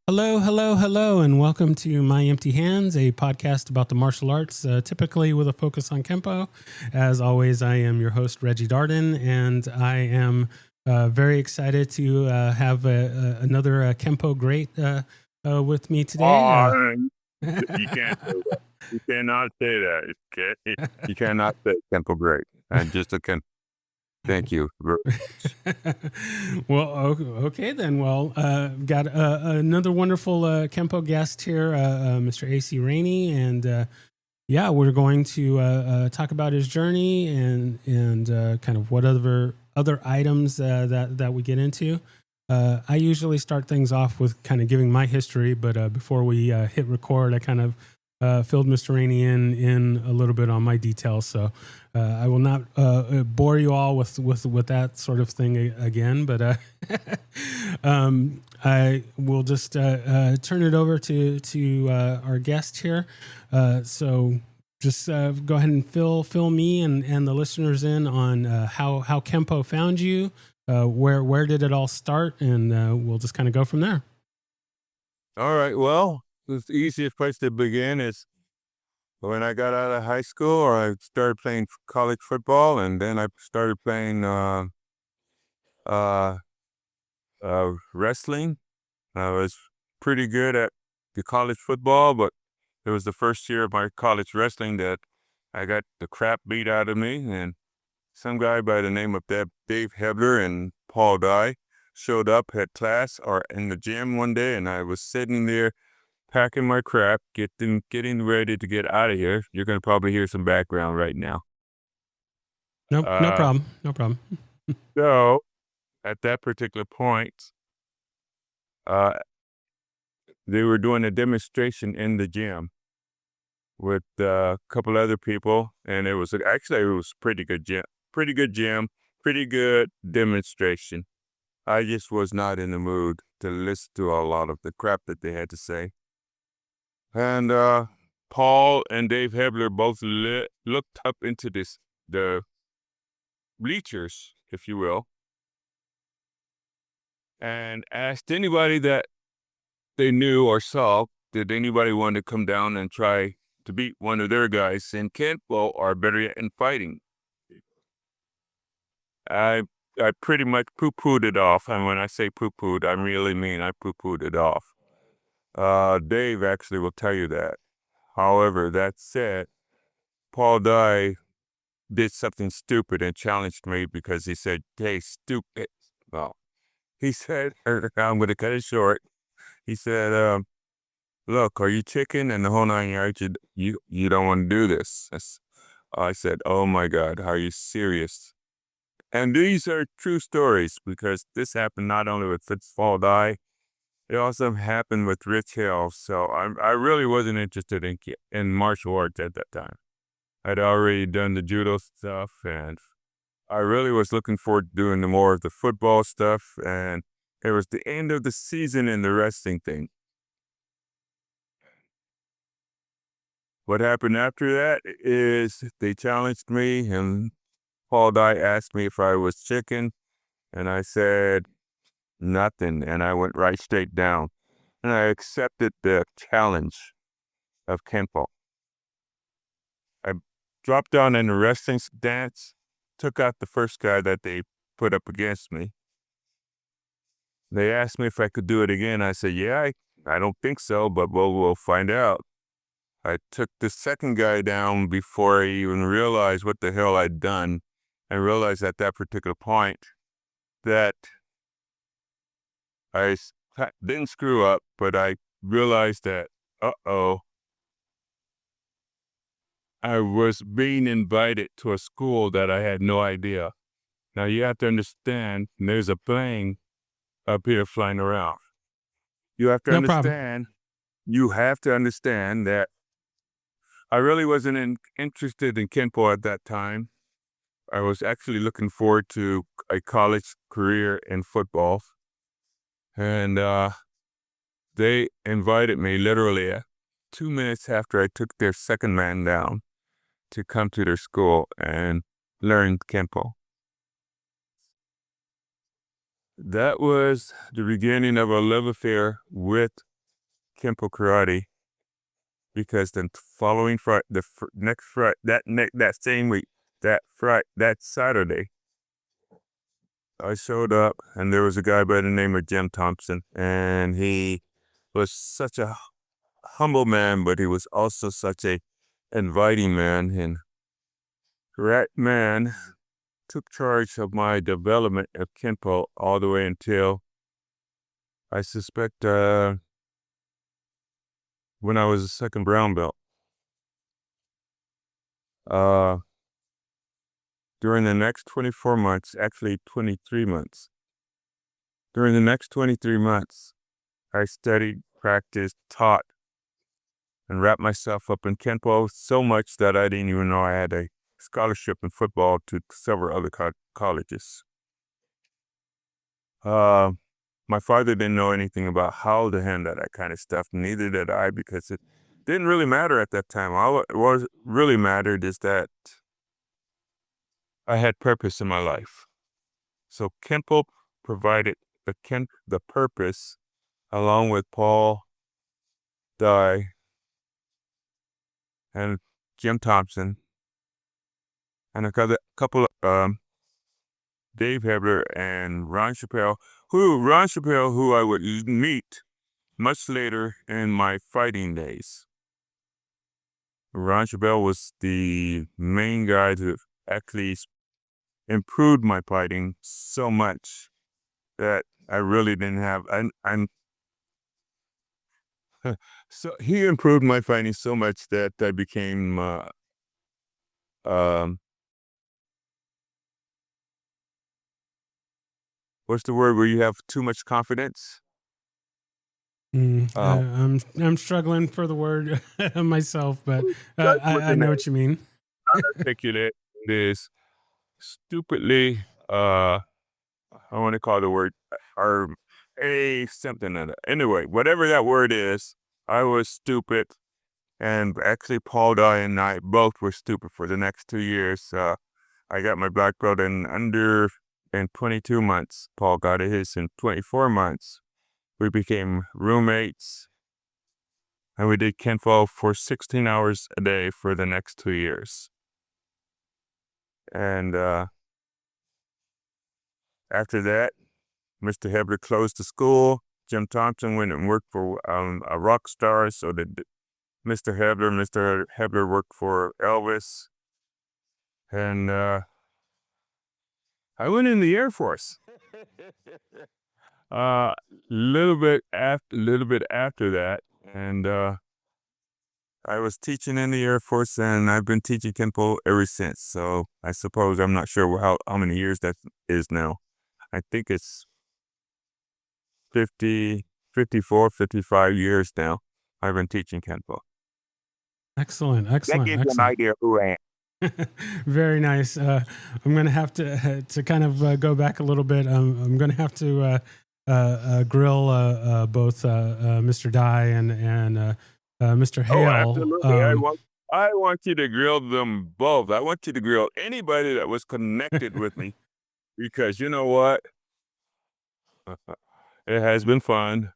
Hello, hello, hello, and welcome to My Empty Hands, a podcast about the martial arts, typically with a focus on Kempo. As always, I am your host, Reggie Darden, and I am very excited to have another Kempo great with me today. Oh, you can't say that. You cannot say that. Okay? You cannot say Kempo great. And just a thank you very much. Well, okay then. Well, got another wonderful Kempo guest here, Mr. AC Rainey, and yeah, we're going to talk about his journey and kind of what other items that we get into. I usually start things off with kind of giving my history, but before we hit record, I kind of filled Mr. Rainey in a little bit on my details. So I will not bore you all with that sort of thing again, but I will just turn it over to our guest here. So just go ahead and fill me and the listeners in on how Kempo found you, where did it all start, and we'll just kind of go from there. All right. Well, the easiest place to begin is when I got out of high school, or I started playing college football, and then I started playing uh, wrestling. I was pretty good at the college football, but it was the first year of my college wrestling that I got the crap beat out of me, and some guy by the name of Dave Hebler and Paul Dye showed up at class or in the gym one day, and I was sitting there packing my crap, getting ready to get out of here. You're gonna probably hear some background right now. No, no Uh, problem, no problem. so at that particular point, uh, they were doing a demonstration in the gym with a couple other people, and it was pretty good gym, pretty good demonstration. I just was not in the mood to listen to a lot of the crap that they had to say. And Paul and Dave Hebler both looked up into the bleachers, if you will, and asked anybody that they knew or saw, did anybody want to come down and try to beat one of their guys in Kempo, or better yet, in fighting. I I pretty much poo-pooed it off, and when I say poo-pooed, I really mean I poo-pooed it off. Dave actually will tell you that. However, that said, Paul Dye did something stupid and challenged me because he said, "Hey, stupid." Well, he said, I'm going to cut it short. He said, "Look, are you chicken?" And the whole 9 yards, you don't want to do this. I said, "Oh my God, are you serious?" And these are true stories because this happened not only with Paul Dye, it also happened with Rich Hill. So I really wasn't interested in martial arts at that time. I'd already done the judo stuff, and I really was looking forward to doing more of the football stuff. And it was the end of the season in the wrestling thing. What happened after that is they challenged me, and Paul Dye asked me if I was chicken, and I said nothing, and I went right straight down. And I accepted the challenge of Kempo. I dropped down in the wrestling dance, took out the first guy that they put up against me. They asked me if I could do it again. I said, yeah, I don't think so, but we'll find out. I took the second guy down before I even realized what the hell I'd done. I realized at that particular point that I didn't screw up, but I realized that, uh-oh, I was being invited to a school that I had no idea. Now you have to understand, there's a plane up here flying around. You have to No problem. understand, you have to understand that I really wasn't interested in Kempo at that time. I was actually looking forward to a college career in football. And they invited me literally 2 minutes after I took their second man down to come to their school and learn Kempo. That was the beginning of a love affair with Kempo karate because the following Friday, next Friday, that same week, that Saturday, I showed up and there was a guy by the name of Jim Thompson, and he was such a humble man, but he was also such a inviting man, and that man took charge of my development of Kempo all the way until I suspect when I was a second brown belt. During the next 24 months, actually 23 months, during the next 23 months, I studied, practiced, taught, and wrapped myself up in Kempo so much that I didn't even know I had a scholarship in football to several other colleges. My father didn't know anything about how to handle that kind of stuff. Neither did I, because it didn't really matter at that time. All what really mattered is that I had purpose in my life. So Kempo provided the purpose, along with Paul Dye and Jim Thompson and a couple Dave Hebler and Ron Chappelle, who I would meet much later in my fighting days. Ron Chappelle was the main guy to actually improved my fighting so much that I really didn't have. So he improved my fighting so much that I became what's the word where you have too much confidence? I'm struggling for the word myself, but I know what you mean. Articulate this stupidly. I want to call the word or a something like that. Anyway, whatever that word is, I was stupid, and actually Paul Dye and I both were stupid for the next 2 years. I got my black belt in 22 months. Paul got his in 24 months. We became roommates, and we did Kempo for 16 hours a day for the next 2 years. And after that, Mr. Hebler closed the school. Jim Thompson went and worked for a rock star, so that Mr. Hebler worked for Elvis, and I went in the Air Force. Little bit after that, and I was teaching in the Air Force, and I've been teaching Kempo ever since. So I suppose I'm not sure how many years that is now. I think it's 50, 54, 55 years now. I've been teaching Kempo. Excellent, That excellent, gives you an excellent. idea of who I am. Very nice. I'm going to have to kind of go back a little bit. I'm going to have to grill both Mr. Dye and Mr. Oh, Hale. absolutely. I want you to grill them both. I want you to grill anybody that was connected with me, because you know what? It has been fun,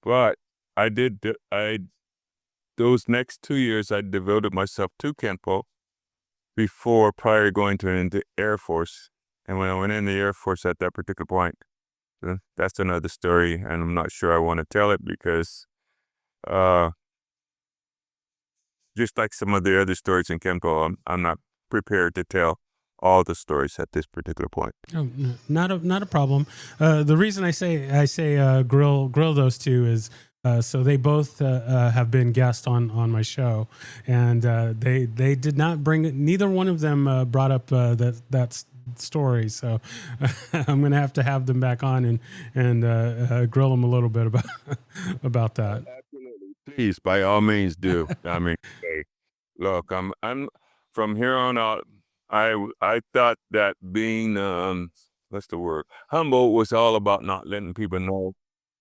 but those next 2 years I devoted myself to Kempo prior going to the Air Force. And when I went in the Air Force at that particular point, that's another story, and I'm not sure I want to tell it because just like some of the other stories in Kempo, I'm not prepared to tell all the stories at this particular point. Oh, not a problem. The reason I say grill those two is so they both have been guests on my show, and they did not bring, neither one of them brought up that story. So I'm going to have them back on and grill them a little bit about that. Absolutely. Please, by all means, do. I mean, hey, look, I'm from here on out. I thought that being what's the word, humble was all about not letting people know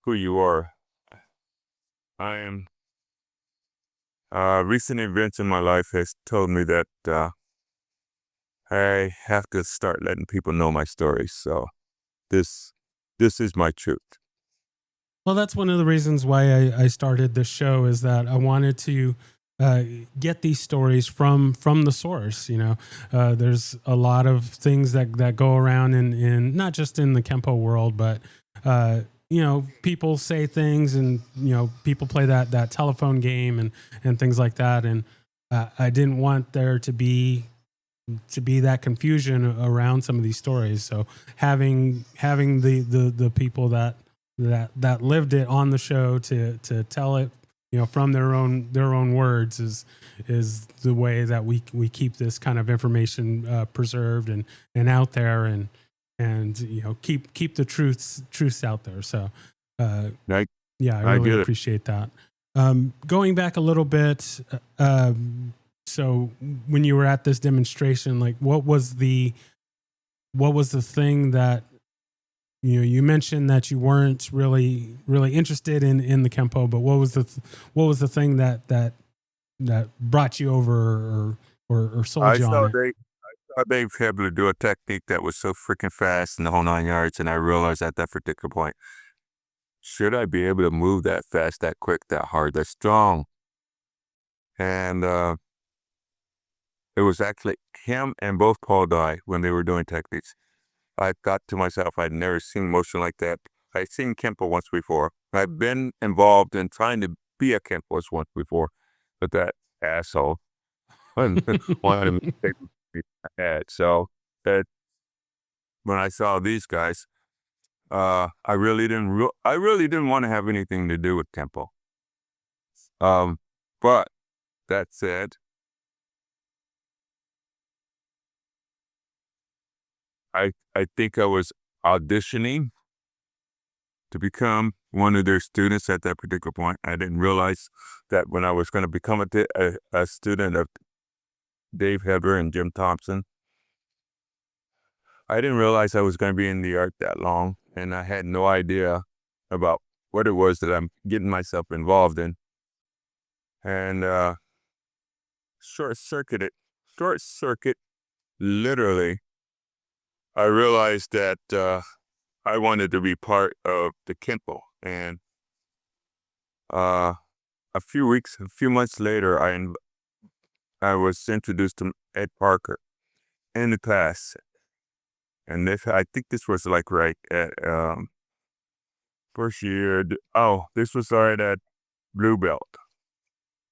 who you are. I am. Recent events in my life has told me that I have to start letting people know my story. So this is my truth. Well, that's one of the reasons why I started this show, is that I wanted to uh, get these stories from the source. There's a lot of things that go around in not just in the Kempo world, but people say things, and people play that telephone game and things like that, and I didn't want there to be that confusion around some of these stories. So having the people that lived it on the show to tell it, from their own words, is the way that we keep this kind of information preserved and out there, and keep the truths out there. So I, yeah, I I really get it. appreciate that. Going back a little bit, so when you were at this demonstration, like what was the thing that you mentioned that you weren't really interested in the Kempo, but what was the thing that brought you over, or sold I you on saw it? Dave Hebler do a technique that was so freaking fast in the whole 9 yards, and I realized at that particular point, should I be able to move that fast, that quick, that hard, that strong? And it was actually him and both Paul Dye when they were doing techniques. I thought to myself, I'd never seen motion like that. I'd seen Kempo once before. I'd been involved in trying to be a Kempo once before, but that asshole wanted to take me head. So that when I saw these guys, I really didn't want to have anything to do with Kempo. But that said, I think I was auditioning to become one of their students at that particular point. I didn't realize that when I was going to become a student of Dave Hebler and Jim Thompson, I didn't realize I was going to be in the art that long, and I had no idea about what it was that I'm getting myself involved in. And short circuit, literally, I realized that I wanted to be part of the Kempo. And a few months later, I was introduced to Ed Parker in the class. And I think this was like right at first year. This was right at Blue Belt.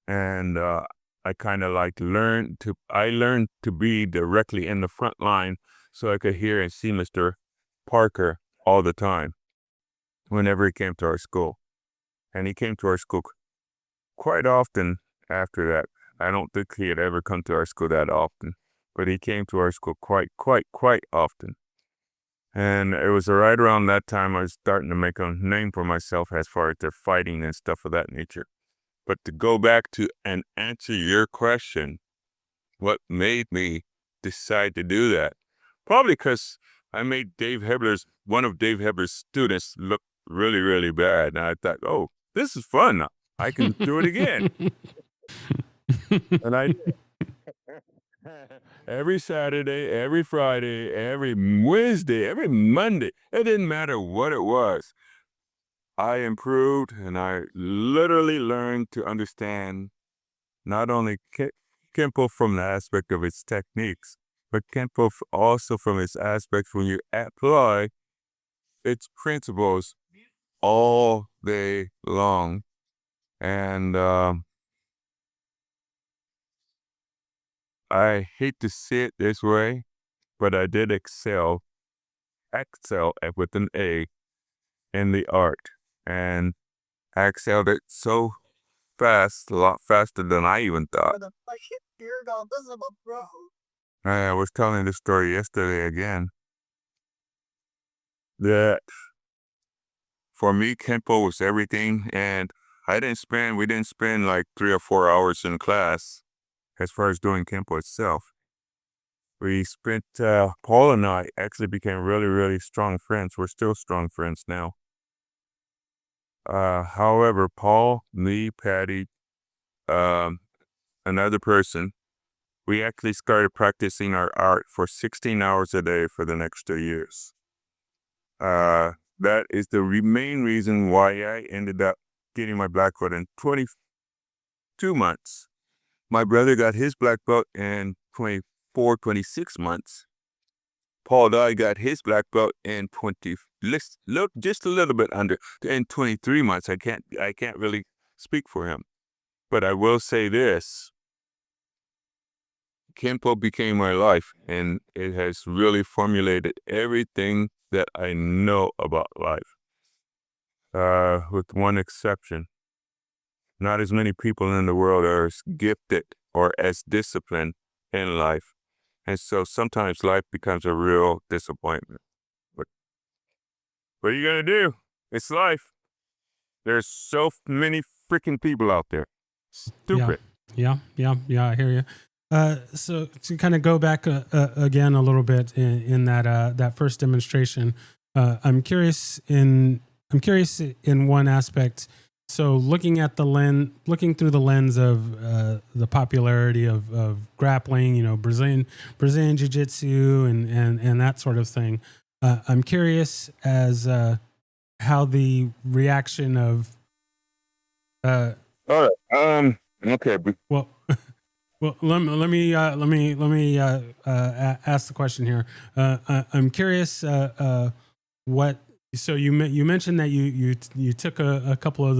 And I kind of like learned to be directly in the front line so I could hear and see Mr. Parker all the time whenever he came to our school. And he came to our school quite often after that. I don't think he had ever come to our school that often, but he came to our school quite often. And it was right around that time I was starting to make a name for myself as far as their fighting and stuff of that nature. But to go back to and answer your question, what made me decide to do that? Probably because I made one of Dave Hebler's students look really bad. And I thought, oh, this is fun. I can do it again. And I every Saturday, every Friday, every Wednesday, every Monday, it didn't matter what it was. I improved, and I literally learned to understand not only Kempo from the aspect of its techniques, but Kempo also from its aspects when you apply its principles all day long. And I hate to say it this way, but I did excel with an A in the art, and I excelled it so fast, a lot faster than I even thought. I was telling this story yesterday again, that for me, Kempo was everything, and we didn't spend like 3 or 4 hours in class as far as doing Kempo itself. We spent, Paul and I actually became really strong friends. We're still strong friends now. However, Paul, me, Patty, um, another person, we actually started practicing our art for 16 hours a day for the next 2 years. that is the main reason why I ended up getting my black belt in 22 months. My brother got his black belt in 24, 26 months. Paul Dye got his black belt in just a little bit under, in 23 months. I can't really speak for him, but I will say this: Kempo became my life, and it has really formulated everything that I know about life. With one exception, not as many people in the world are as gifted or as disciplined in life. And so sometimes life becomes a real disappointment. But what are you going to do? It's life. There's so many freaking people out there. Stupid. Yeah. I hear you. So to kind of go back again a little bit in that first demonstration, I'm curious in one aspect. So looking through the lens of the popularity of grappling, Brazilian jiu-jitsu and that sort of thing. I'm curious as how the reaction of All right. Okay. well. Well, let me ask the question here. I'm curious what. So you mentioned that you took a couple of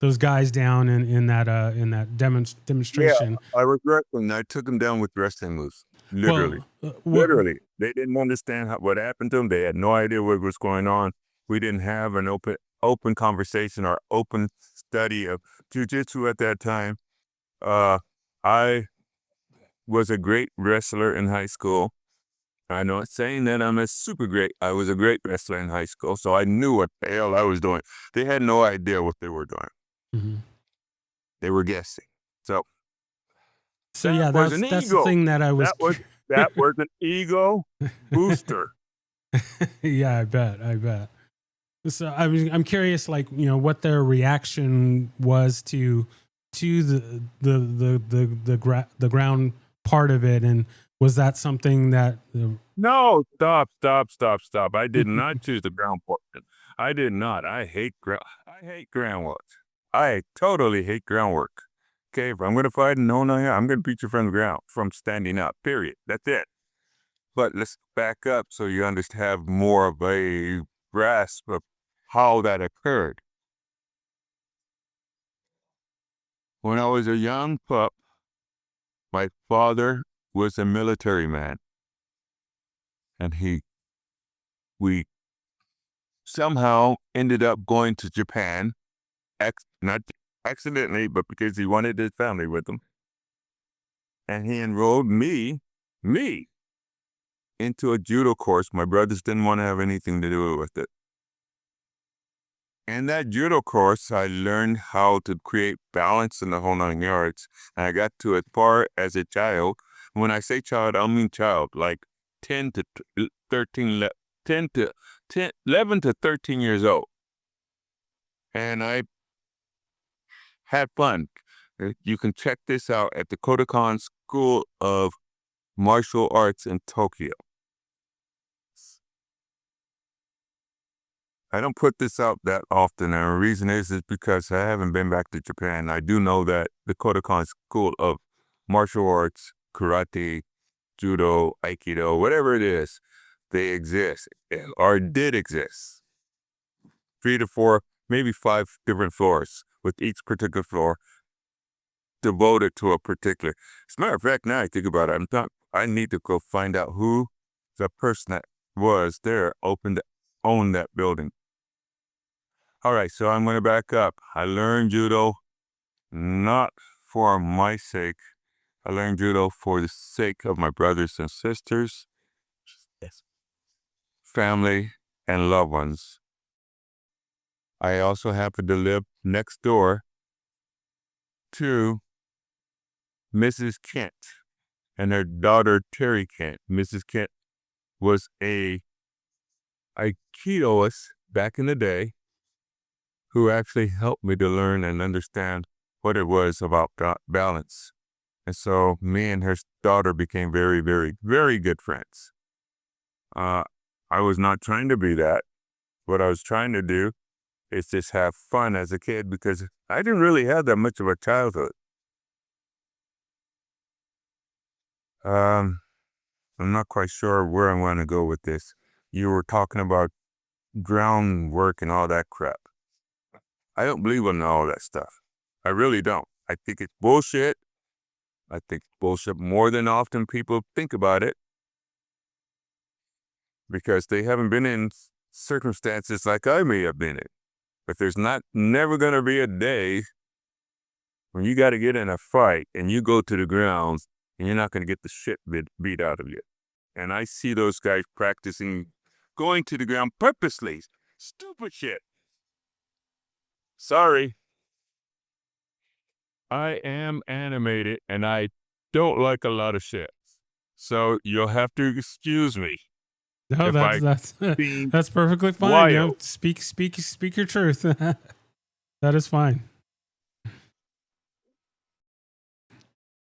those guys down in that demonstration. Yeah, I was wrestling. I took them down with wrestling moves. Literally. Literally. They didn't understand what happened to them. They had no idea what was going on. We didn't have an open conversation or open study of jiu-jitsu at that time. I was a great wrestler in high school. I'm not saying that I'm a super great. I was a great wrestler in high school, so I knew what the hell I was doing. They had no idea what they were doing. Mm-hmm. They were guessing. So yeah, that's the thing that I was. That was an ego booster. Yeah, I bet. So I'm curious, like, what their reaction was to the ground part of it, and was that something that? No, stop! I did not choose the ground portion. I did not. I hate groundwork. I totally hate groundwork. Okay, if I'm going to fight, I'm going to beat you from the ground, from standing up, period. That's it. But let's back up so you have more of a grasp of how that occurred. When I was a young pup, my father was a military man. And we somehow ended up going to Japan, not accidentally, but because he wanted his family with him. And he enrolled me, into a judo course. My brothers didn't want to have anything to do with it. In that judo course, I learned how to create balance in the whole 9 yards. And I got to as far as a child. When I say child, I mean child, like 10 to 13, 11 to 13 years old. And I had fun. You can check this out at the Kodokan School of Martial Arts in Tokyo. I don't put this out that often, and the reason is because I haven't been back to Japan. I do know that the Kodokan School of Martial Arts, Karate, Judo, Aikido, whatever it is, they exist, or did exist. 3 to 4, maybe 5 different floors, with each particular floor devoted to a particular. As a matter of fact, now I think about it, I need to go find out who the person that was there owned that building. All right, so I'm going to back up. I learned judo not for my sake. I learned judo for the sake of my brothers and sisters, family, and loved ones. I also happened to live next door to Mrs. Kent and her daughter, Terry Kent. Mrs. Kent was a Aikidoist back in the day who actually helped me to learn and understand what it was about balance. And so me and her daughter became very, very, very good friends. I was not trying to be that, what I was trying to do is just have fun as a kid because I didn't really have that much of a childhood. I'm not quite sure where I want to go with this. You were talking about groundwork and all that crap. I don't believe in all that stuff. I really don't. I think it's bullshit. I think bullshit more than often people think about it because they haven't been in circumstances like I may have been in. But there's never going to be a day when you got to get in a fight and you go to the grounds and you're not going to get the shit beat out of you. And I see those guys practicing going to the ground purposely. Stupid shit. Sorry. I am animated and I don't like a lot of shit. So you'll have to excuse me. No, if that's being that's perfectly fine. You know, wild. speak your truth. That is fine.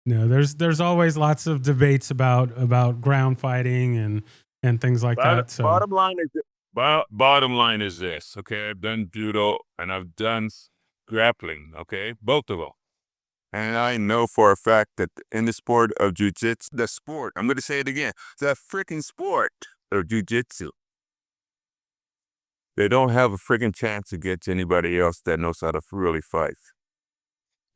No, there's always lots of debates about ground fighting and things like that. So Bottom line is this, okay? I've done judo and I've done grappling, okay? Both of them. And I know for a fact that in the sport of jiu-jitsu, I'm going to say it again, the freaking sport of jiu-jitsu, they don't have a freaking chance against anybody else that knows how to really fight.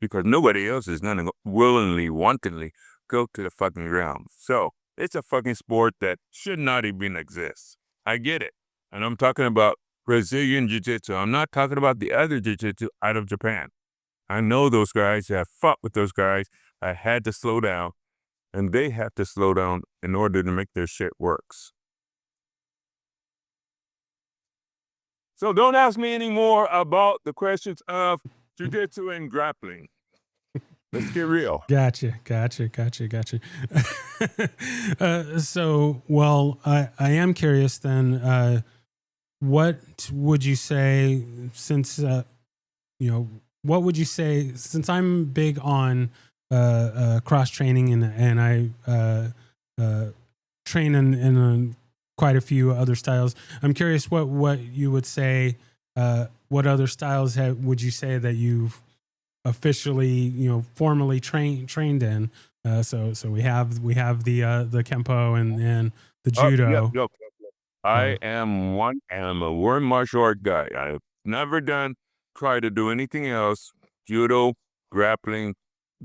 Because nobody else is going to willingly, wantonly go to the fucking ground. So it's a fucking sport that should not even exist. I get it. And I'm talking about Brazilian jiu-jitsu. I'm not talking about the other jiu-jitsu out of Japan. I know those guys. I fought with those guys. I had to slow down. And they have to slow down in order to make their shit works. So don't ask me any more about the questions of jiu-jitsu and grappling. Let's get real. Gotcha. So, well, I am curious then, what would you say since, what would you say, since I'm big on cross training and I train in quite a few other styles, I'm curious what you would say, what other styles would you say that you've officially, formally trained in. So we have the Kempo and the judo. Yep. I am a one martial art guy. I've never tried to do anything else. Judo, grappling,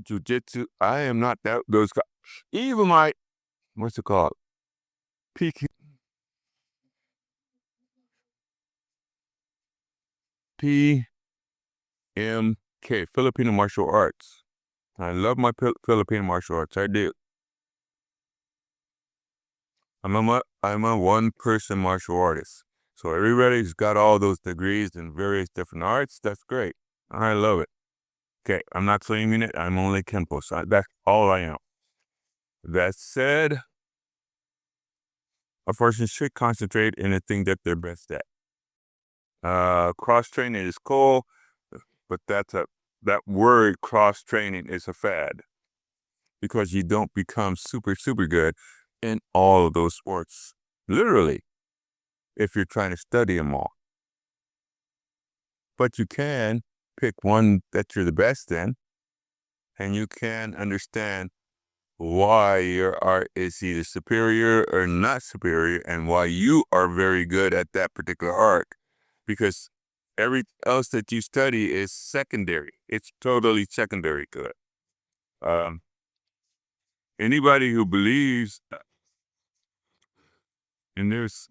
jiu-jitsu. I am not those guys. Even my, what's it called? PMK, Filipino martial arts. I love my Filipino martial arts. I do. I'm a one-person martial artist. So everybody's got all those degrees in various different arts. That's great. I love it. Okay, I'm not claiming it. I'm only Kempo. So that's all I am. That said, a person should concentrate in the thing that they're best at. Cross-training is cool, but that word cross-training is a fad. Because you don't become super, super good in all of those sports. Literally. If you're trying to study them all. But you can pick one that you're the best in, and you can understand why your art is either superior or not superior, and why you are very good at that particular art. Because everything else that you study is secondary. It's totally secondary to it. Anybody who believes in this,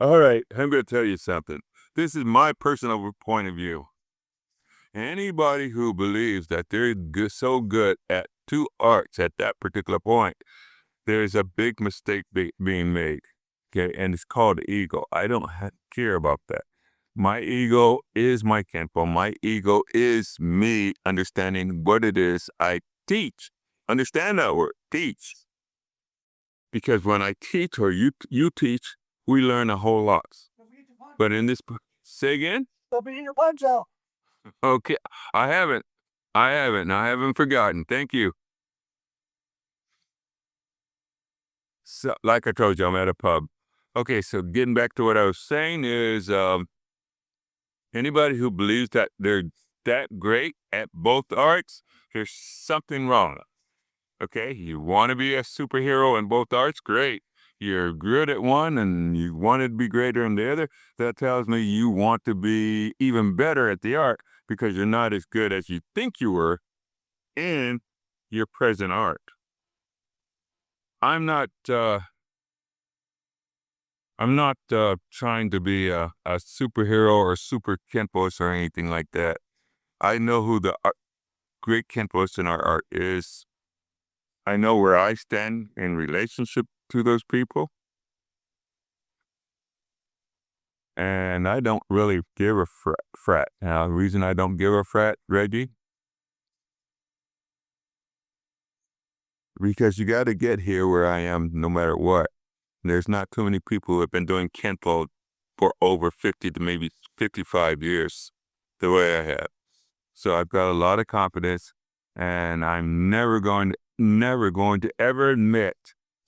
all right, I'm going to tell you something. This is my personal point of view. Anybody who believes that they're so good at two arts at that particular point, there's a big mistake being made. Okay, and it's called ego. I don't care about that. My ego is my Kempo. My ego is me understanding what it is I teach. Understand that word, teach. Because when I teach or you teach, we learn a whole lot. But in this, say again? Opening your punch out. Okay, I haven't. I haven't forgotten. Thank you. So, like I told you, I'm at a pub. Okay, so getting back to what I was saying is anybody who believes that they're that great at both arts, there's something wrong. Okay, you want to be a superhero in both arts, great. You're good at one and you want to be greater in the other. That tells me you want to be even better at the art because you're not as good as you think you were in your present art. I'm not trying to be a superhero or super Kempos or anything like that. I know who the great Kempos in our art is. I know where I stand in relationship to those people. And I don't really give a frat. Now, the reason I don't give a frat, Reggie, because you got to get here where I am no matter what. There's not too many people who have been doing Kempo for over 50 to maybe 55 years the way I have. So I've got a lot of confidence, and I'm never going to ever admit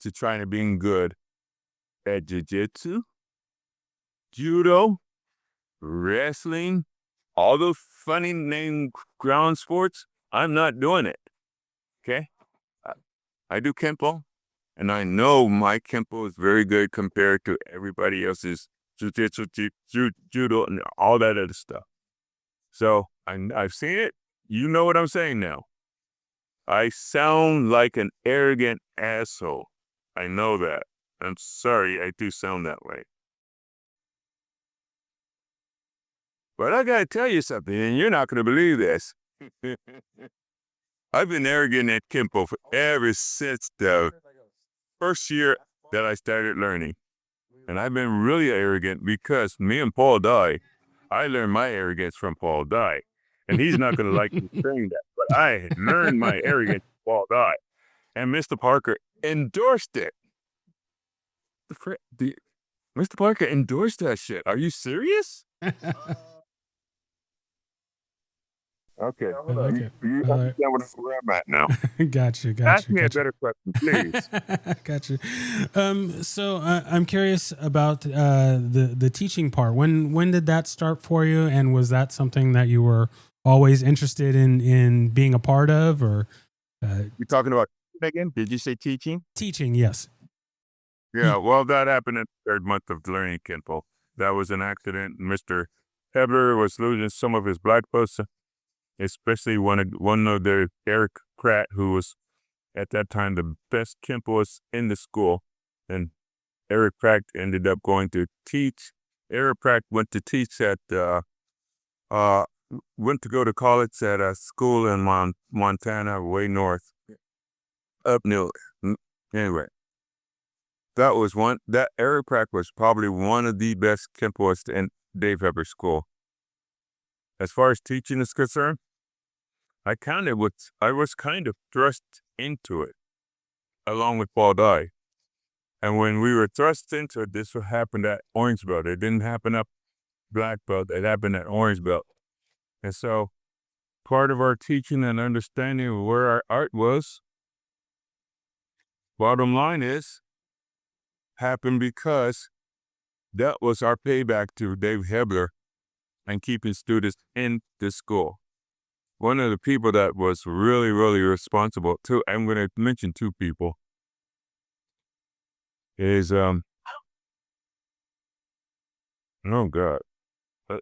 to trying to being good at jiu-jitsu, judo, wrestling, all those funny name ground sports. I'm not doing it. Okay? I do Kempo, and I know my Kempo is very good compared to everybody else's jiu-jitsu, judo, and all that other stuff. So I've seen it. You know what I'm saying now. I sound like an arrogant asshole. I know that. I'm sorry, I do sound that way. But I gotta tell you something, and you're not gonna believe this. I've been arrogant at Kempo ever since the first year that I started learning. And I've been really arrogant because me and Paul Dye, I learned my arrogance from Paul Dye. And he's not going to like me saying that, but I learned my arrogance from Paul Dye. And Mr. Parker endorsed it. Mr. Parker endorsed that shit. Are you serious? Okay. I like it. You understand where I'm at now. Gotcha. Ask me a better question, please. Gotcha. So I'm curious about the teaching part. When did that start for you, and was that something that you were always interested in being a part of, or? You're talking about again? Did you say teaching? Teaching, yes. Yeah, well, that happened in the 3rd month of learning Kempo. That was an accident. Mr. Hebler was losing some of his black belts, especially one of their Eric Pratt, who was at that time the best Kempoist in the school. And Eric Pratt ended up going to teach. Eric Pratt went to teach at went to go to college at a school in Montana, way north, up north. Anyway, that Eric Pratt was probably one of the best Kempoists in Dave Hebler school. As far as teaching is concerned, I was kind of thrust into it, along with Paul Dye. And when we were thrust into it, this happened at Orange Belt. It didn't happen up Black Belt. It happened at Orange Belt. And so part of our teaching and understanding of where our art was, bottom line is, happened because that was our payback to Dave Hebler and keeping students in the school. One of the people that was really, really responsible, too, I'm going to mention 2 people, is, oh God, I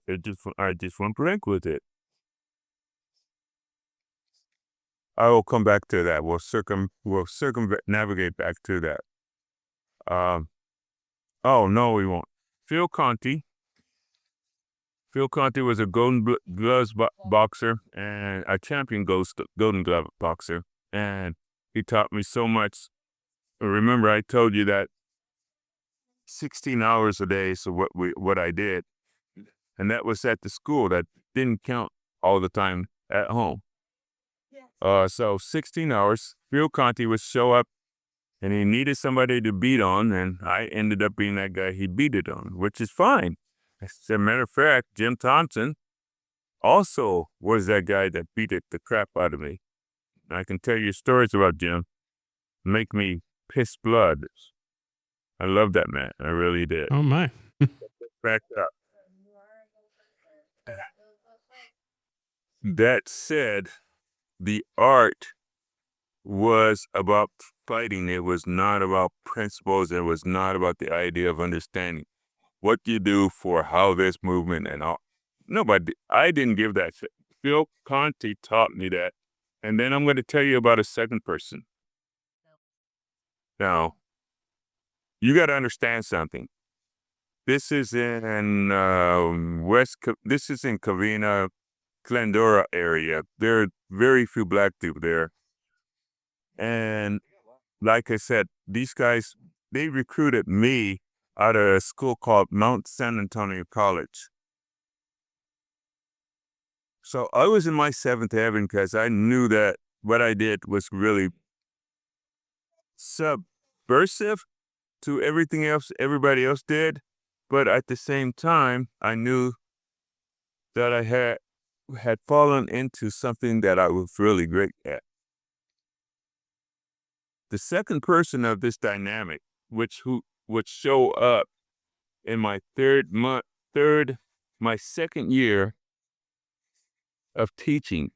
just went blank with it. I will come back to that. We'll circumnavigate back to that. Oh, no, we won't. Phil Conti. Phil Conti was a Golden Gloves boxer and a champion Golden Glove boxer. And he taught me so much. Remember, I told you that 16 hours a day is what I did. And that was at the school. That didn't count all the time at home. So 16 hours, Phil Conti would show up and he needed somebody to beat on, and I ended up being that guy he beat it on, which is fine. As a matter of fact, Jim Thompson also was that guy that beat the crap out of me. And I can tell you stories about Jim, make me piss blood. I love that man. I really did. Oh my. Back up. That said, the art was about fighting. It was not about principles. It was not about the idea of understanding what you do for how this movement and all. Nobody, I didn't give that shit. Phil Conti taught me that. And then I'm going to tell you about a second person. Now, you got to understand something. This is in this is in Covina, Glendora area. There are very few black people there. And like I said, these guys, they recruited me out of a school called Mount San Antonio College. So I was in my seventh heaven because I knew that what I did was really subversive to everything else everybody else did. But at the same time, I knew that I had fallen into something that I was really great at. The second person of this dynamic, which would show up in my my second year of teaching,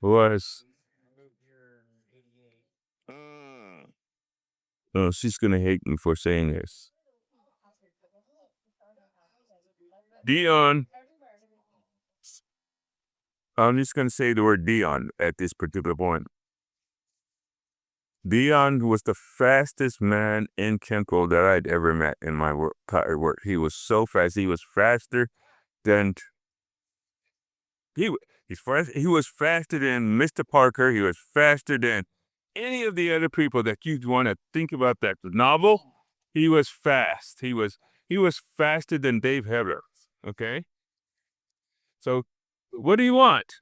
was, oh, she's going to hate me for saying this. Dion, I'm just going to say the word Dion at this particular point. Dion was the fastest man in Kempo that I'd ever met in my entire work. He was so fast. He was faster than he was faster than Mr. Parker. He was faster than any of the other people that you'd want to think about that novel. He was fast. He was faster than Dave Hebler. Okay. So, what do you want?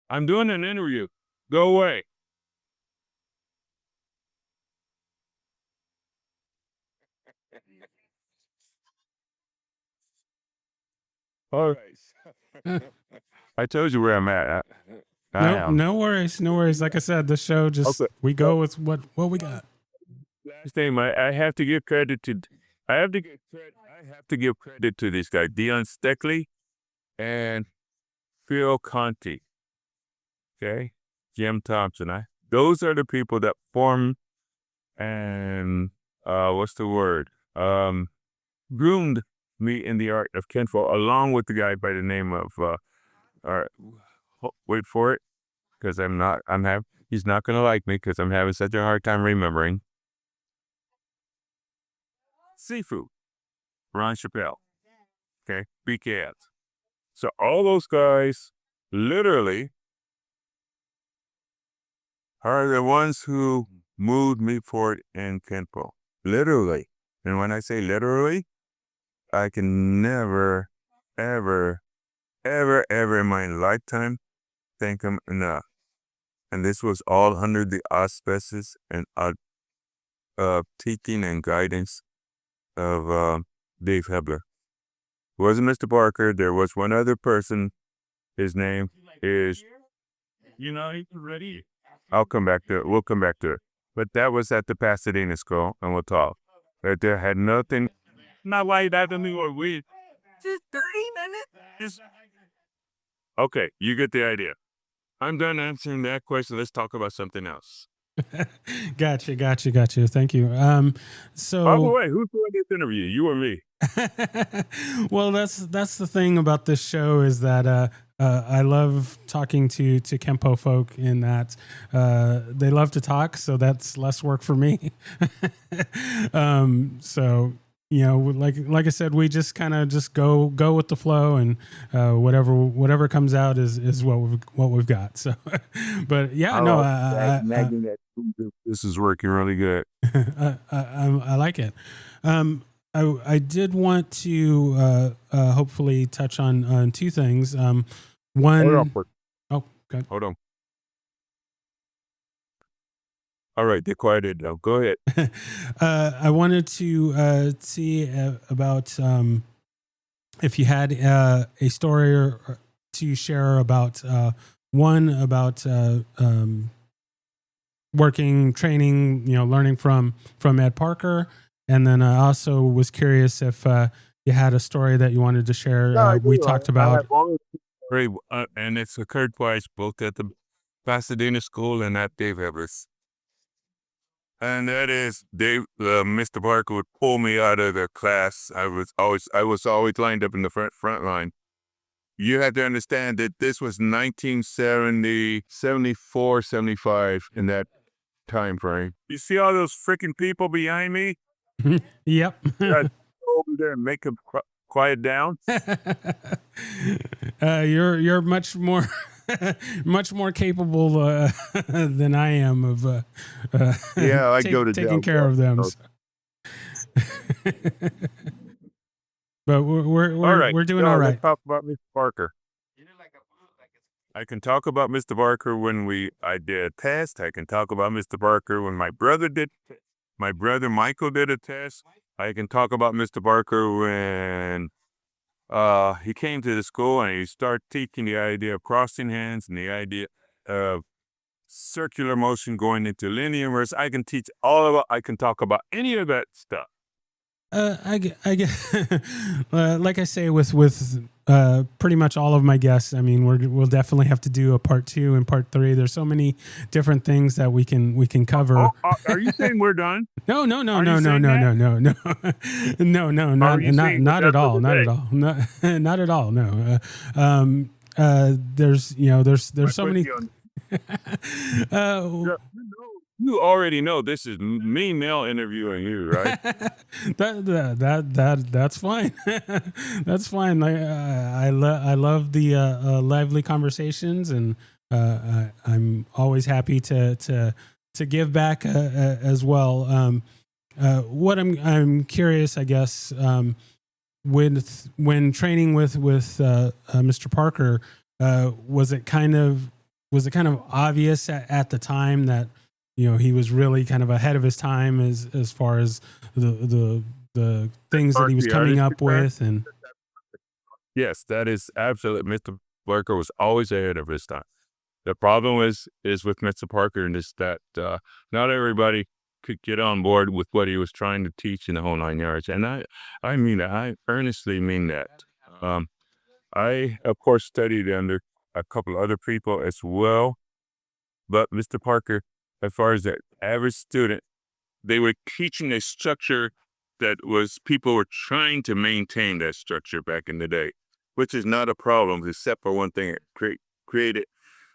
I'm doing an interview. Go away. All right. I told you where I'm at. I am. No worries. No worries. Like I said, the show just, Okay. we go with what we got. Last name, I have to give credit to, I have to give credit to this guy, Dion Steckley and Phil Conti. Okay. Jim Thompson. Those are the people that formed and, what's the word? Groomed me in the art of Kempo, along with the guy by the name of, wait for it, because he's not going to like me because I'm having such a hard time remembering. Seafood. Ron Chappelle. Okay. BKS. So all those guys literally are the ones who moved me forward in Kempo. Literally. And when I say literally, I can never, ever, ever, ever in my lifetime thank them enough. And this was all under the auspices and teaching and guidance of Dave Hebler. It wasn't Mr. Parker. There was one other person. His name is, he's ready. I'll come back to it. We'll come back to it. But that was at the Pasadena school, and we'll talk. But there had nothing, not like that to me or weird. Just 30 minutes. Okay, you get the idea. I'm done answering that question. Let's talk about something else. Gotcha. Thank you. So, by the way, who's doing this interview? You or me? Well, that's the thing about this show is that I love talking to Kempo folk in that they love to talk, so that's less work for me. So like I said, we just kind of just go with the flow, and whatever comes out is what we've got. So, but yeah, no, this is working really good. I like it. I did want to hopefully touch on two things. One, good. Hold on. All right, they quieted now. Go ahead. I wanted to see about if you had a story to share about one about working, training, learning from Ed Parker, and then I also was curious if you had a story that you wanted to share. No, I We do. talked I about. have only three, and it's occurred twice, both at the Pasadena School and at Dave Hebler's. And that is, Mr. Parker would pull me out of the class. I was always lined up in the front line. You have to understand that this was 1970, 74, 75 in that time frame. You see all those freaking people behind me? Yep. Go over there and make them quiet down. You're much more much more capable than I am of Yeah, I go to taking jail. care of them. So. But we're doing all right. Let's talk about Mr. Parker. I can talk about Mr. Parker when I did a test. I can talk about Mr. Parker when my brother Michael did a test. I can talk about Mr. Parker when he came to the school and he started teaching the idea of crossing hands and the idea of circular motion going into linear motion. I can talk about any of that stuff. I get like I say with pretty much all of my guests. I mean, we'll definitely have to do a part 2 and part 3. There's so many different things that we can cover. Are you saying we're done? No, not at all, not at all. No, there's so many. You already know this is me now interviewing you, right? That's fine. That's fine. I love the lively conversations, and I'm always happy to give back as well. What I'm curious, I guess, when training with Mr. Parker, was it kind of obvious at the time that he was really kind of ahead of his time as far as the things that he was coming up with? And yes, that is absolutely. Mr. Parker was always ahead of his time. The problem is with Mr. Parker and is that not everybody could get on board with what he was trying to teach in the whole 9 yards. And I earnestly mean that. I, of course, studied under a couple other people as well. But Mr. Parker, as far as the average student, they were teaching a structure that people were trying to maintain that structure back in the day, which is not a problem, except for one thing: it created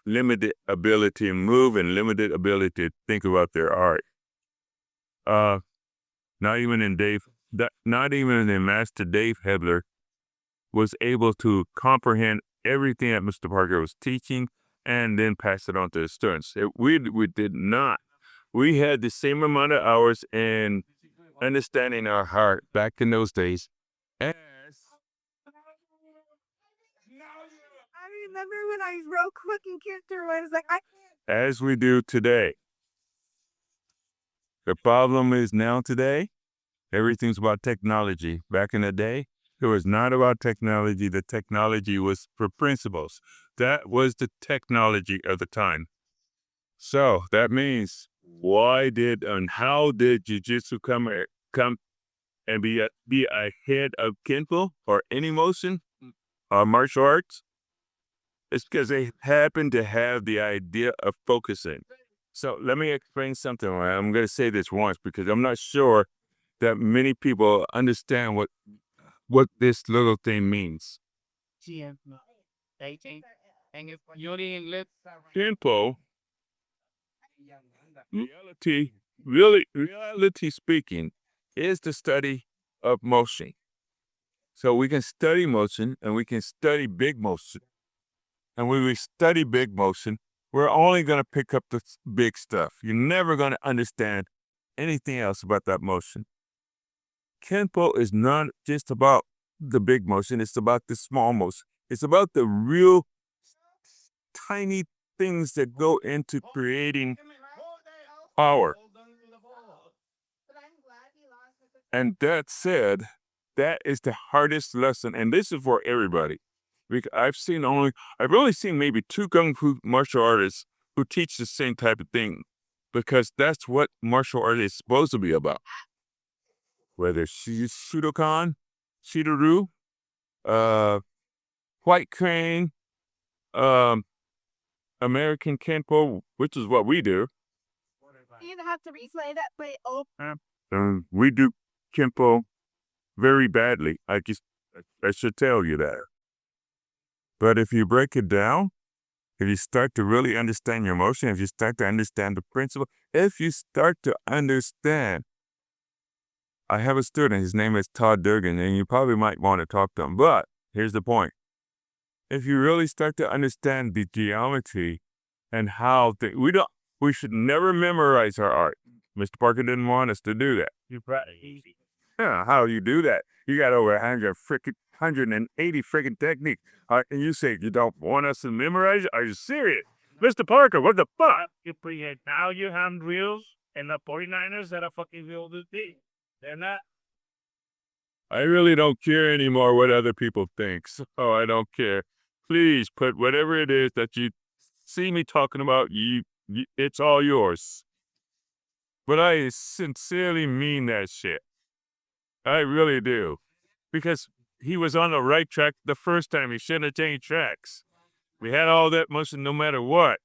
limited ability to move and limited ability to think about their art. Not even in Master Dave Hebler was able to comprehend everything that Mr. Parker was teaching and then pass it on to the students. We did not. We had the same amount of hours in understanding our heart back in those days as I remember when I wrote cooking character, I was like, as we do today. The problem is now today, everything's about technology. Back in the day, it was not about technology. The technology was for principles. That was the technology of the time. So that means how did Jiu-Jitsu come and be ahead of Kempo or any motion or martial arts? It's because they happen to have the idea of focusing. So let me explain something. I'm going to say this once because I'm not sure that many people understand what this little thing means. Kempo, reality speaking, is the study of motion. So we can study motion and we can study big motion. And when we study big motion, we're only going to pick up the big stuff. You're never going to understand anything else about that motion. Kempo is not just about the big motion. It's about the small motion. It's about the real tiny things that go into creating power. And that said, that is the hardest lesson. And this is for everybody. Because I've only seen maybe 2 Kung Fu martial artists who teach the same type of thing. because that's what martial art is supposed to be about. Whether she's Shudokan, Shidoru, White Crane, American Kempo, which is what we do. You'd have to replay that, but We do Kempo very badly. I should tell you that. But if you break it down, if you start to really understand your motion, if you start to understand the principle, if you start to understand, I have a student, his name is Todd Durgan, and you probably might want to talk to him. But here's the point. If you really start to understand the geometry and how we should never memorize our art. Mr. Parker didn't want us to do that. Yeah, how you do that? You got over 180 freaking techniques. And you say you don't want us to memorize it? Are you serious? Mr. Parker, what the fuck? Now you have reels and the 49ers that are fucking real this day. They're not. I really don't care anymore what other people think. So I don't care. Please put whatever it is that you see me talking about, it's all yours. But I sincerely mean that shit. I really do. Because he was on the right track the first time. He shouldn't have changed tracks. We had all that motion no matter what.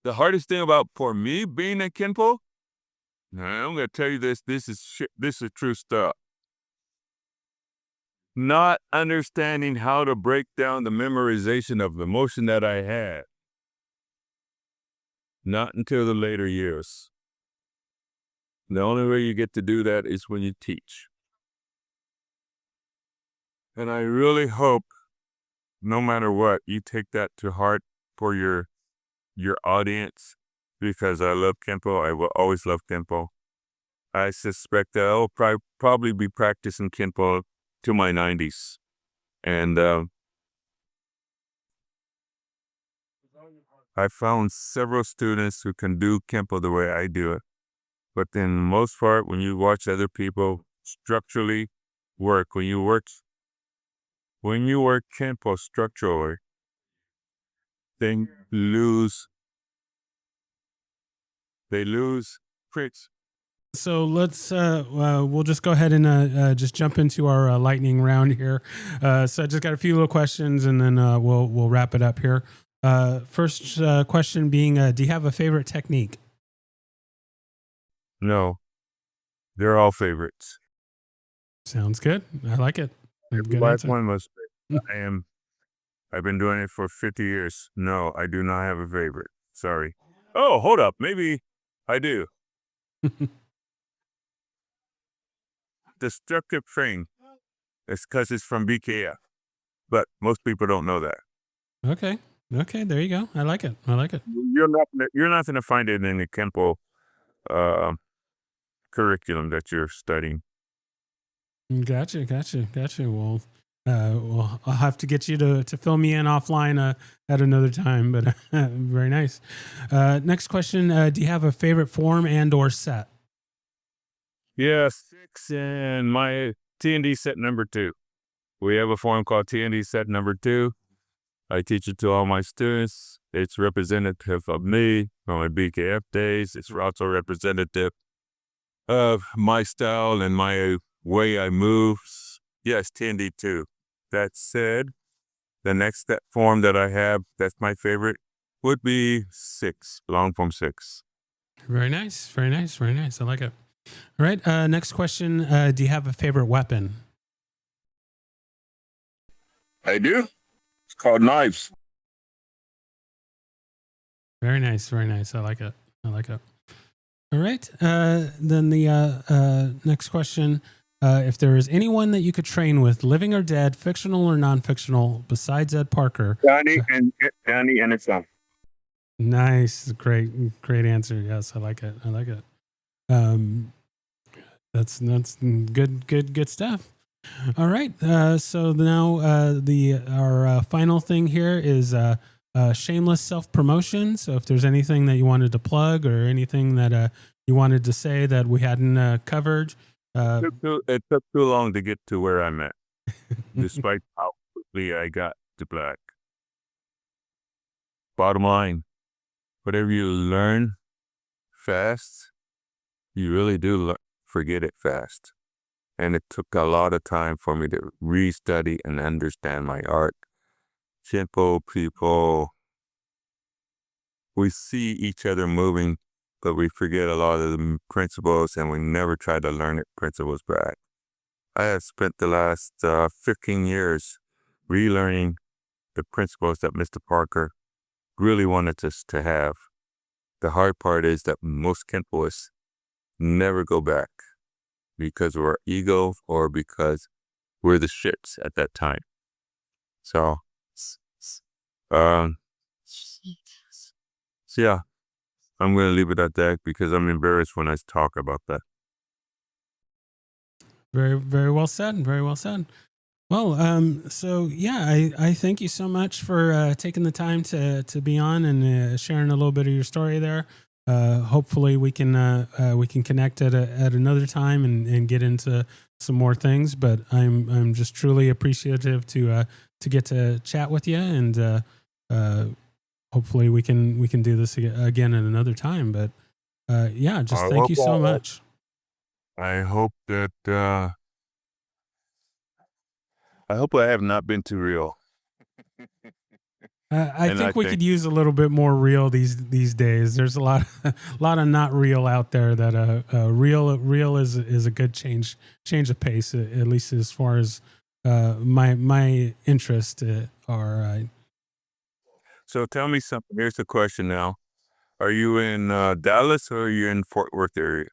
The hardest thing about, for me, being a Kempo, I'm going to tell you this is true stuff. Not understanding how to break down the memorization of the motion that I had. Not until the later years. The only way you get to do that is when you teach. And I really hope, no matter what, you take that to heart for your audience, because I love Kempo. I will always love Kempo. I suspect that I'll probably be practicing Kempo to my 90s. And I found several students who can do Kempo the way I do it. But then most part, when you watch other people structurally work, when you work Kempo structurally, they lose tricks. So let's we'll just go ahead and just jump into our lightning round here. So I just got a few little questions, and then we'll wrap it up here. First question being, do you have a favorite technique? No, they're all favorites. Sounds good. I like it. Good Last answer. one was, I've been doing it for 50 years. No, I do not have a favorite. Sorry. Oh, hold up. Maybe I do. Destructive Frame. It's because it's from BKF. But most people don't know that. Okay. There you go. I like it. You're not going to find it in the Kempo curriculum that you're studying. Gotcha. Well, I'll have to get you to fill me in offline at another time, but very nice. Next question. Do you have a favorite form and or set? Yeah, 6 and my T&D set number 2. We have a form called T&D set number 2. I teach it to all my students. It's representative of me from my BKF days. It's also representative of my style and my way I move. Yes, T&D 2. That said, the next form that I have that's my favorite would be 6, long form 6. Very nice. I like it. All right. Next question. Do you have a favorite weapon? I do. It's called knives. Very nice. I like it. All right. Then the next question. If there is anyone that you could train with, living or dead, fictional or non-fictional, besides Ed Parker. Danny and his son. Nice. Great answer. Yes, I like it. That's good stuff. All right. So now our final thing here is shameless self-promotion. So if there's anything that you wanted to plug or anything that you wanted to say that we hadn't covered. It took too long to get to where I'm at, despite how quickly I got to black. Bottom line, whatever you learn fast, you really do forget it fast. And it took a lot of time for me to restudy and understand my art. Simple people, we see each other moving, but we forget a lot of the principles, and we never try to learn it principles back. I have spent the last 15 years relearning the principles that Mr. Parker really wanted us to have. The hard part is that most Kempoists never go back because of our ego or because we're the shits at that time. So, yeah, I'm going to leave it at that because I'm embarrassed when I talk about that. Very, very well said. Very well said. Well, so yeah, I thank you so much for taking the time to be on and sharing a little bit of your story there. Hopefully we can connect at another time and get into some more things. But I'm just truly appreciative to get to chat with you, and hopefully we can do this again at another time. But yeah, just thank you so much. I hope that I hope I have not been too real. I think we could use a little bit more real these days. There's a lot of not real out there. That real is a good change of pace, at least as far as my interest are. So tell me something. Here's the question now: are you in Dallas or are you in Fort Worth area?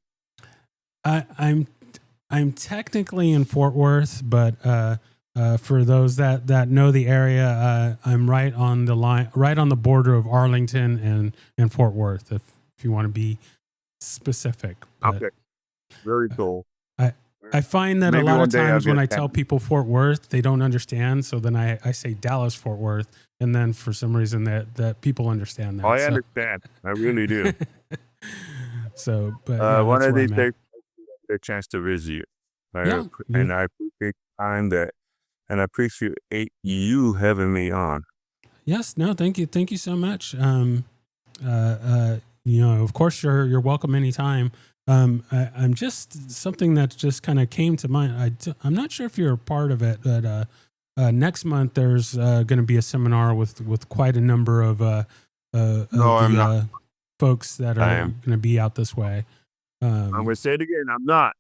I'm technically in Fort Worth, but for those that know the area, I'm right on the line, right on the border of Arlington and Fort Worth. If you want to be specific. But okay. Very cool. I find that maybe a lot of times when I tell people Fort Worth, they don't understand. So then I say Dallas Fort Worth, and then for some reason that people understand that. I understand. I really do. So, but yeah, one of these days, a chance to visit you. And I appreciate time that, and I appreciate you having me on. Yes, no, thank you so much. Of course you're welcome anytime. I'm just something that just kind of came to mind. I'm not sure if you're a part of it, but next month there's going to be a seminar with quite a number of folks that are going to be out this way. I'm going to say it again. I'm not.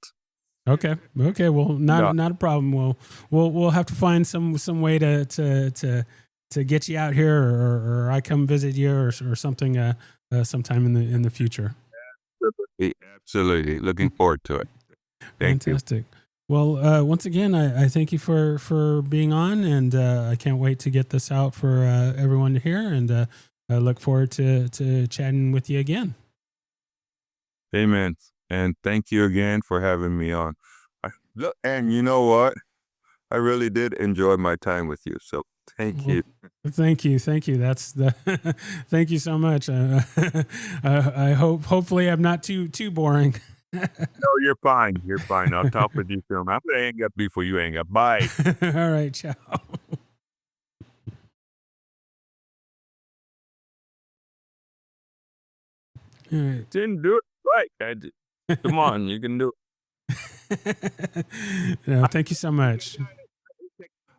Okay. Well, not a problem. We'll have to find some way to get you out here, or I come visit you, or something sometime in the future. Absolutely. Looking forward to it. Fantastic. Well, once again, I thank you for being on, and I can't wait to get this out for everyone to hear, and I look forward to chatting with you again. Amen. And thank you again for having me on. And you know what? I really did enjoy my time with you. So thank you. Thank you. That's thank you so much. I hopefully I'm not too boring. No, you're fine. I'll talk with you soon. I'm going to hang up before you hang up. Bye. All right. Ciao. All right. Didn't do it right. Come on, you can do it. No, thank you so much.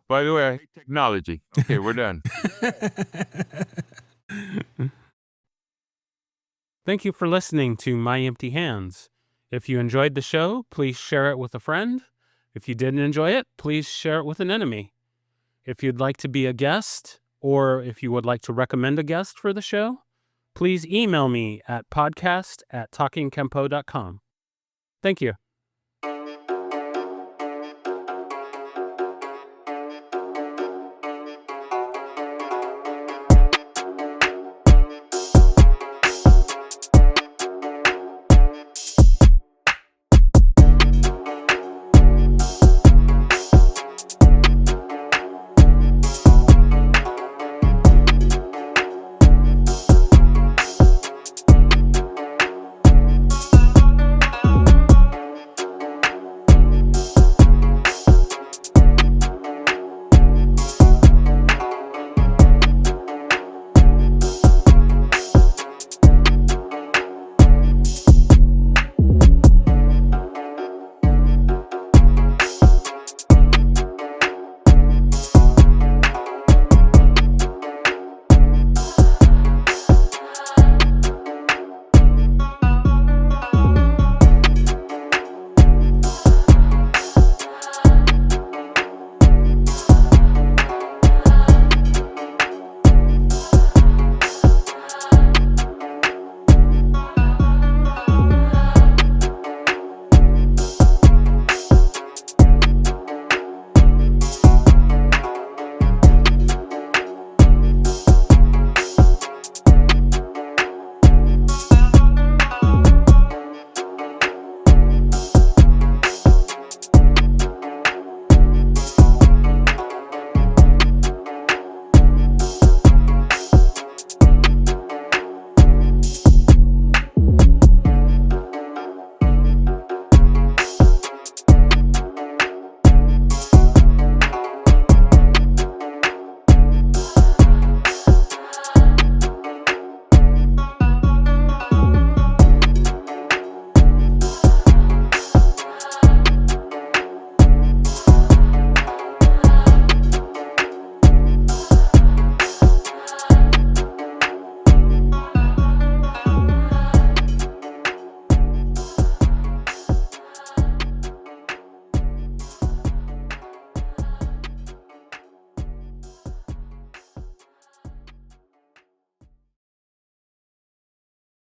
By the way, I hate technology. Okay, we're done. Thank you for listening to My Empty Hands. If you enjoyed the show, please share it with a friend. If you didn't enjoy it, please share it with an enemy. If you'd like to be a guest, or if you would like to recommend a guest for the show, please email me at podcast@talkingkempo.com. Thank you.